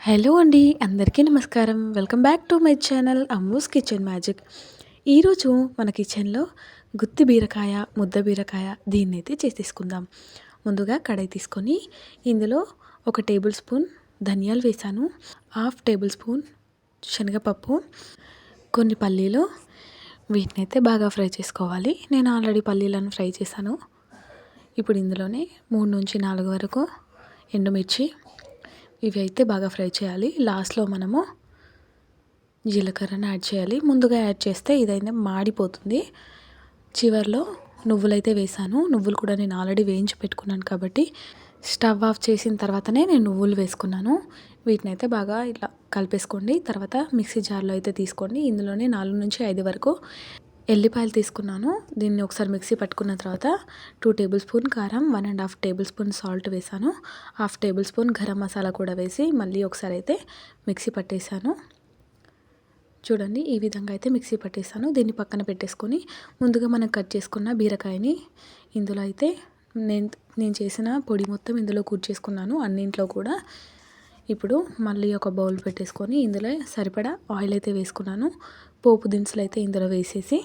Hello అండి, అందరికీ నమస్కారం. Welcome back to my channel Ammu's kitchen magic. ఈరోజు మన కిచెన్లో గుత్తి బీరకాయ, ముద్ద బీరకాయ దీన్నైతే చేసేసుకుందాం. ముందుగా కడాయి తీసుకొని ఇందులో 1 టేబుల్ స్పూన్ ధనియాలు వేసాను, 1/2 టేబుల్ స్పూన్ శనగపప్పు, కొన్ని పల్లీలు. వీటినైతే బాగా ఫ్రై చేసుకోవాలి. నేను ఆల్రెడీ పల్లీలను ఫ్రై చేశాను. ఇప్పుడు ఇందులోనే 3 నుంచి 4 వరకు ఎండుమిర్చి, ఇవి అయితే బాగా ఫ్రై చేయాలి. లాస్ట్లో మనము జీలకర్రను యాడ్ చేయాలి. ముందుగా యాడ్ చేస్తే ఇదైతే మాడిపోతుంది. చివర్లో నువ్వులైతే వేసాను. నువ్వులు కూడా నేను ఆల్రెడీ వేయించి పెట్టుకున్నాను కాబట్టి స్టవ్ ఆఫ్ చేసిన తర్వాతనే నేను నువ్వులు వేసుకున్నాను. వీటినైతే బాగా ఇట్లా కలిపేసుకోండి. తర్వాత మిక్సీ జార్లో అయితే తీసుకోండి. ఇందులోనే 4 నుంచి 5 వరకు ఎల్లిపాయలు తీసుకున్నాను. దీన్ని ఒకసారి మిక్సీ పట్టుకున్న తర్వాత 2 టేబుల్ స్పూన్ కారం, 1.5 టేబుల్ స్పూన్ సాల్ట్ వేసాను. 1/2 టేబుల్ స్పూన్ గరం మసాలా కూడా వేసి మళ్ళీ ఒకసారి అయితే మిక్సీ పట్టేశాను. చూడండి, ఈ విధంగా అయితే మిక్సీ పట్టేశాను. దీన్ని పక్కన పెట్టేసుకొని ముందుగా మనం కట్ చేసుకున్న బీరకాయని ఇందులో అయితే నేను చేసిన పొడి మొత్తం ఇందులో కూర్చేసుకున్నాను, అన్నింట్లో కూడా. ఇప్పుడు మళ్ళీ ఒక బౌల్ పెట్టేసుకొని ఇందులో సరిపడా ఆయిల్ అయితే వేసుకున్నాను. పోపు దినుసులు అయితే ఇందులో వేసేసి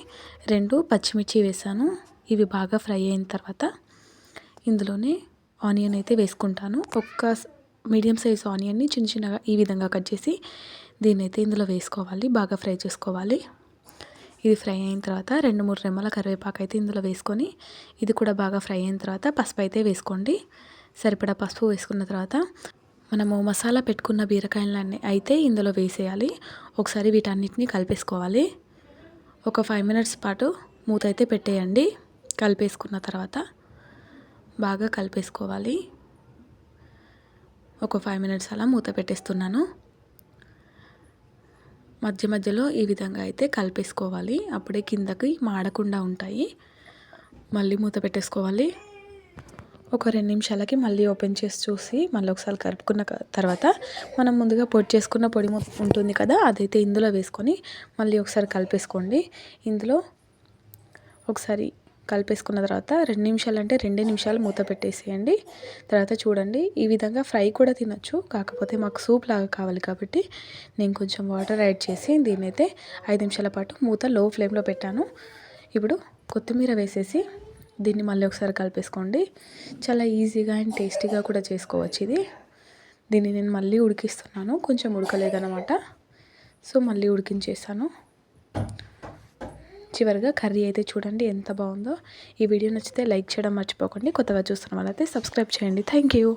2 పచ్చిమిర్చి వేసాను. ఇవి బాగా ఫ్రై అయిన తర్వాత ఇందులోనే ఆనియన్ అయితే వేసుకుంటాను. ఒక మీడియం సైజ్ ఆనియన్ని చిన్న చిన్నగా ఈ విధంగా కట్ చేసి దీన్నైతే ఇందులో వేసుకోవాలి. బాగా ఫ్రై చేసుకోవాలి. ఇది ఫ్రై అయిన తర్వాత 2-3 రెమ్మల కరివేపాకు అయితే ఇందులో వేసుకొని ఇది కూడా బాగా ఫ్రై అయిన తర్వాత పసుపు అయితే వేసుకోండి. సరిపడా పసుపు వేసుకున్న తర్వాత మనము మసాలా పెట్టుకున్న బీరకాయలన్నీ అయితే ఇందులో వేసేయాలి. ఒకసారి వీటన్నిటిని కలిపేసుకోవాలి. ఒక 5 మినిట్స్ పాటు మూత అయితే పెట్టేయండి. కలిపేసుకున్న తర్వాత బాగా కలిపేసుకోవాలి. ఒక 5 మినిట్స్ అలా మూత పెట్టేస్తున్నాను. మధ్య మధ్యలో ఈ విధంగా అయితే కలిపేసుకోవాలి. అప్పుడే కిందకి మాడకుండా ఉంటాయి. మళ్ళీ మూత పెట్టేసుకోవాలి. ఒక 2 నిమిషాలకి మళ్ళీ ఓపెన్ చేసి చూసి మళ్ళీ ఒకసారి కలుపుకున్న తర్వాత మనం ముందుగా పొడి చేసుకున్న పొడి ఉంటుంది కదా, అదైతే ఇందులో వేసుకొని మళ్ళీ ఒకసారి కలిపేసుకోండి. ఇందులో ఒకసారి కలిపేసుకున్న తర్వాత 2 నిమిషాలు అంటే 2 నిమిషాలు మూత పెట్టేసేయండి. తర్వాత చూడండి, ఈ విధంగా ఫ్రై కూడా తినొచ్చు. కాకపోతే మాకు సూప్ లాగా కావాలి కాబట్టి నేను కొంచెం వాటర్ యాడ్ చేసి దీన్నైతే 5 నిమిషాల పాటు మూత లో ఫ్లేమ్లో పెట్టాను. ఇప్పుడు కొత్తిమీర వేసేసి దీన్ని మళ్ళీ ఒకసారి కలిపేసుకోండి. చాలా ఈజీగా అండ్ టేస్టీగా కూడా చేసుకోవచ్చు ఇది. దీన్ని నేను మళ్ళీ ఉడికిస్తున్నాను, కొంచెం ఉడకలేదన్నమాట. సో మళ్ళీ ఉడికించేసాను. చివరిగా కర్రీ అయితే చూడండి ఎంత బాగుందో. ఈ వీడియో నచ్చితే లైక్ చేయడం మర్చిపోకండి. కొత్తగా చూస్తున్న వాళ్ళైతే సబ్స్క్రైబ్ చేయండి. Thank you.